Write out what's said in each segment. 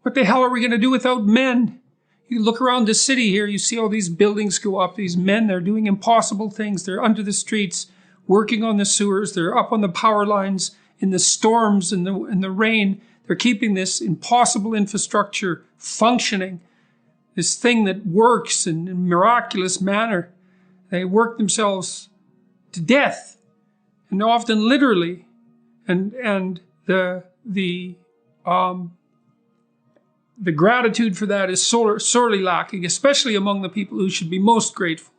What the hell are we going to do without men? You look around the city here, you see all these buildings go up, these men, they're doing impossible things. They're under the streets, working on the sewers, they're up on the power lines, in the storms and the rain. They're keeping this impossible infrastructure functioning, this thing that works in a miraculous manner. They work themselves to death, and often literally, and the gratitude for that is sorely lacking, especially among the people who should be most grateful.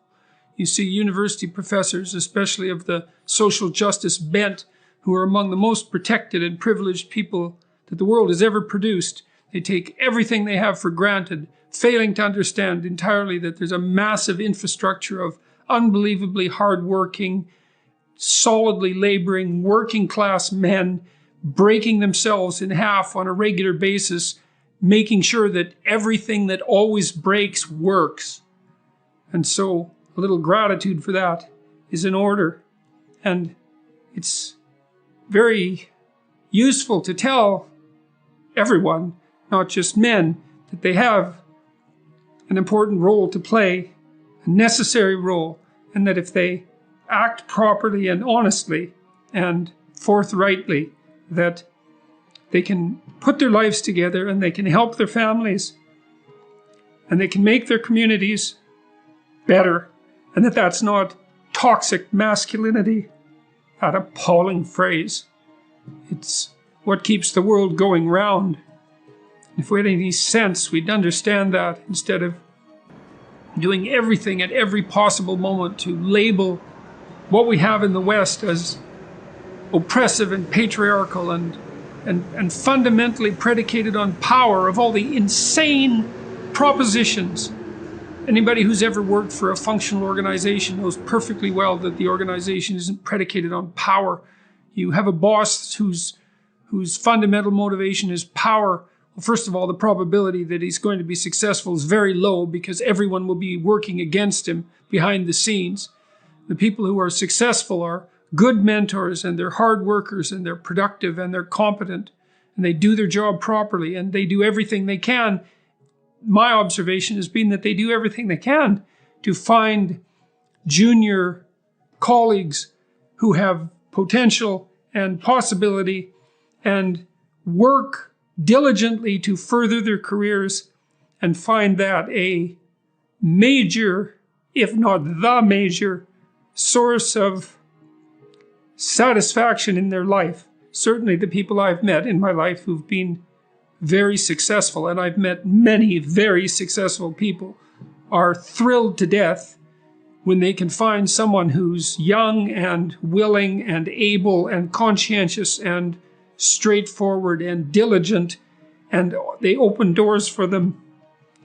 You see university professors, especially of the social justice bent, who are among the most protected and privileged people that the world has ever produced. They take everything they have for granted, failing to understand entirely that there's a massive infrastructure of unbelievably hardworking, solidly laboring, working class men breaking themselves in half on a regular basis, making sure that everything that always breaks works. And so a little gratitude for that is in order. And it's very useful to tell everyone, not just men, that they have an important role to play, a necessary role, and that if they act properly and honestly and forthrightly, that they can put their lives together and they can help their families and they can make their communities better, and that that's not toxic masculinity, that appalling phrase. It's what keeps the world going round. If we had any sense, we'd understand that, instead of doing everything at every possible moment to label what we have in the West as oppressive and patriarchal and fundamentally predicated on power, of all the insane propositions. Anybody who's ever worked for a functional organization knows perfectly well that the organization isn't predicated on power. You have a boss whose fundamental motivation is power. Well, first of all, the probability that he's going to be successful is very low, because everyone will be working against him behind the scenes. The people who are successful are good mentors, and they're hard workers, and they're productive, and they're competent, and they do their job properly, and they do everything they can. My observation has been that they do everything they can to find junior colleagues who have potential and possibility, and work diligently to further their careers, and find that a major, if not the major, source of satisfaction in their life. Certainly the people I've met in my life who've been very successful, and I've met many very successful people, are thrilled to death when they can find someone who's young and willing and able and conscientious and straightforward and diligent, and they open doors for them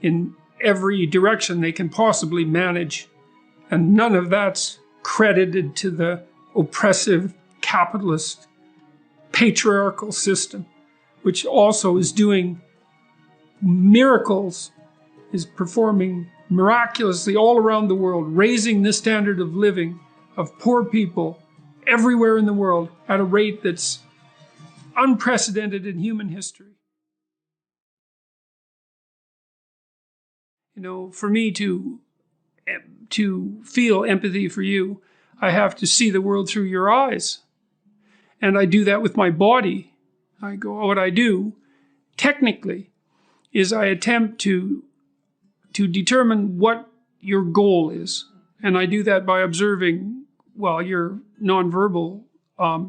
in every direction they can possibly manage. And none of that's credited to the oppressive capitalist patriarchal system, which also is doing miracles, is performing miraculously all around the world, raising the standard of living of poor people everywhere in the world at a rate that's unprecedented in human history. You know, for me to feel empathy for you, I have to see the world through your eyes. And I do that with my body. What I do, technically, is I attempt to determine what your goal is. And I do that by observing, well, your nonverbal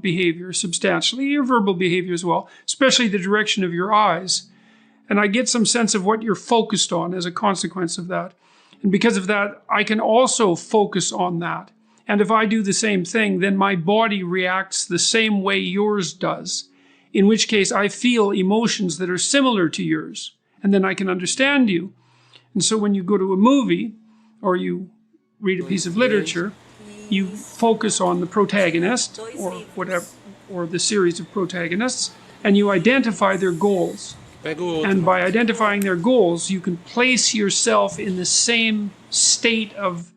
behavior substantially, your verbal behavior as well, especially the direction of your eyes. And I get some sense of what you're focused on as a consequence of that. And because of that, I can also focus on that. And if I do the same thing, then my body reacts the same way yours does, in which case I feel emotions that are similar to yours, and then I can understand you. And so when you go to a movie or you read a piece of literature, you focus on the protagonist or whatever, or the series of protagonists, and you identify their goals. And by identifying their goals, you can place yourself in the same state of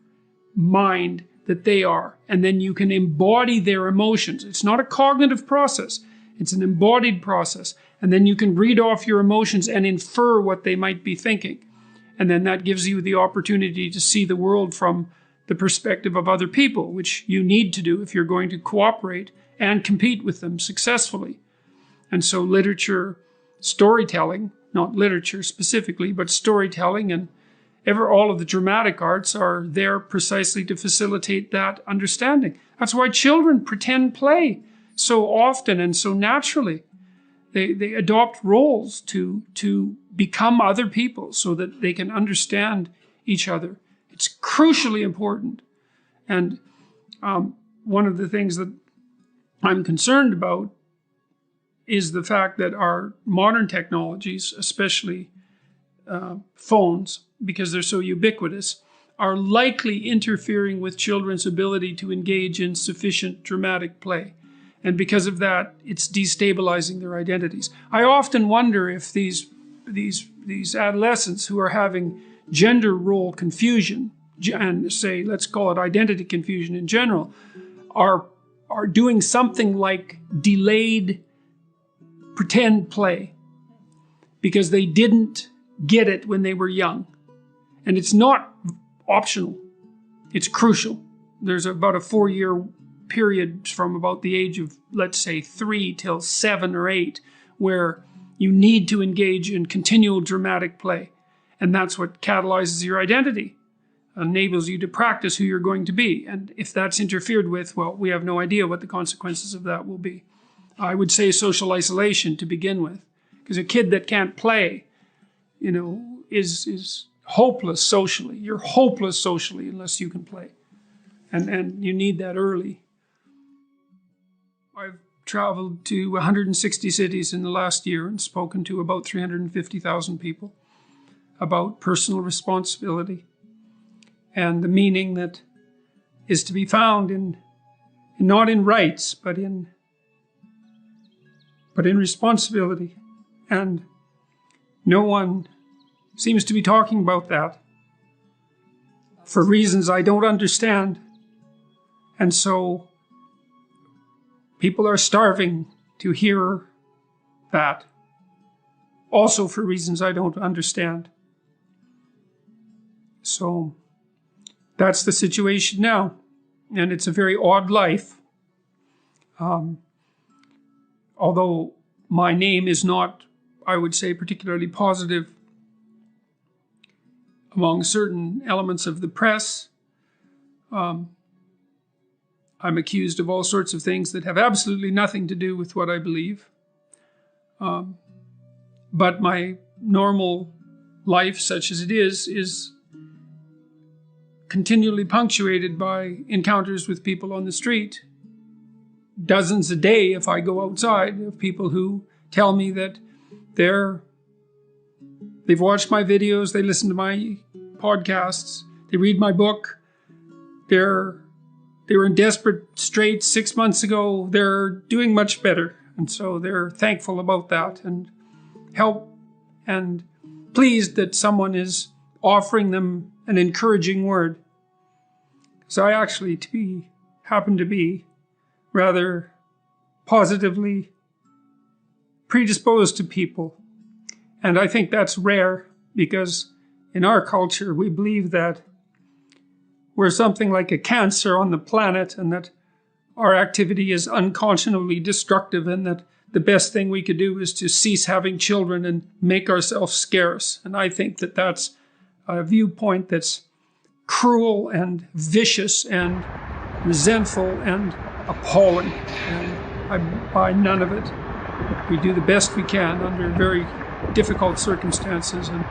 mind that they are, and then you can embody their emotions. It's not a cognitive process, it's an embodied process. And then you can read off your emotions and infer what they might be thinking. And then that gives you the opportunity to see the world from the perspective of other people, which you need to do if you're going to cooperate and compete with them successfully. And so literature, storytelling, not literature specifically, but storytelling and all of the dramatic arts are there precisely to facilitate that understanding. That's why children pretend play so often and so naturally. They adopt roles to become other people so that they can understand each other. It's crucially important. And one of the things that I'm concerned about is the fact that our modern technologies, especially phones, because they're so ubiquitous, are likely interfering with children's ability to engage in sufficient dramatic play. And because of that, it's destabilizing their identities. I often wonder if these adolescents who are having gender role confusion, and say, let's call it identity confusion in general, are doing something like delayed pretend play because they didn't get it when they were young. And it's not optional, it's crucial. There's about a 4-year period from about the age of, let's say, 3 till 7 or 8, where you need to engage in continual dramatic play. And that's what catalyzes your identity, enables you to practice who you're going to be. And if that's interfered with, well, we have no idea what the consequences of that will be. I would say social isolation to begin with, because a kid that can't play, is hopeless socially. You're hopeless socially unless you can play. And you need that early. I've traveled to 160 cities in the last year and spoken to about 350,000 people about personal responsibility and the meaning that is to be found not in rights, but in responsibility. And no one seems to be talking about that for reasons I don't understand. And so people are starving to hear that, also for reasons I don't understand. So that's the situation now. And it's a very odd life. Although my name is not, I would say, particularly positive among certain elements of the press. I'm accused of all sorts of things that have absolutely nothing to do with what I believe. But my normal life, such as it is continually punctuated by encounters with people on the street. Dozens a day, if I go outside, of people who tell me that they've watched my videos, they listen to my podcasts, they read my book, they were in desperate straits 6 months ago, they're doing much better. And so they're thankful about that and help and pleased that someone is offering them an encouraging word. So I actually happen to be rather positively predisposed to people. And I think that's rare because in our culture we believe that we're something like a cancer on the planet and that our activity is unconscionably destructive and that the best thing we could do is to cease having children and make ourselves scarce. And I think that that's a viewpoint that's cruel and vicious and resentful and appalling. And I buy none of it. We do the best we can under very difficult circumstances, and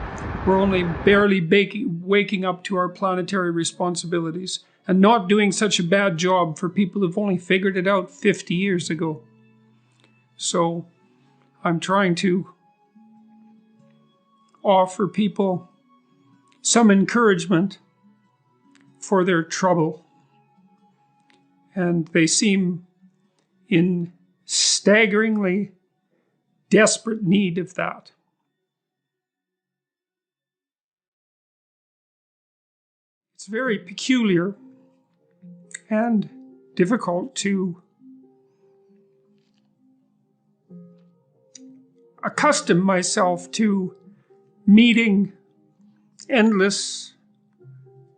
we're only barely waking up to our planetary responsibilities and not doing such a bad job for people who've only figured it out 50 years ago. So I'm trying to offer people some encouragement for their trouble. And they seem in staggeringly desperate need of that. It's very peculiar and difficult to accustom myself to meeting endless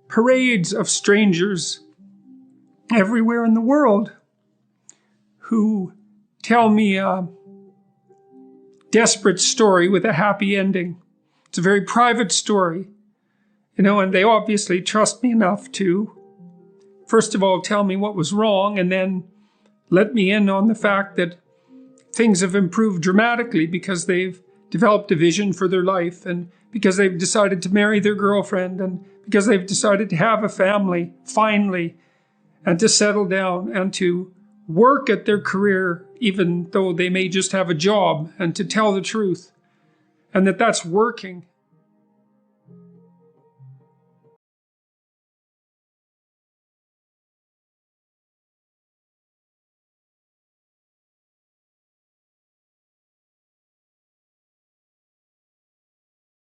parades of strangers everywhere in the world who tell me a desperate story with a happy ending. It's a very private story, and they obviously trust me enough to, first of all, tell me what was wrong, and then let me in on the fact that things have improved dramatically because they've developed a vision for their life, and because they've decided to marry their girlfriend, and because they've decided to have a family, finally, and to settle down, and to work at their career, even though they may just have a job, and to tell the truth, and that's working,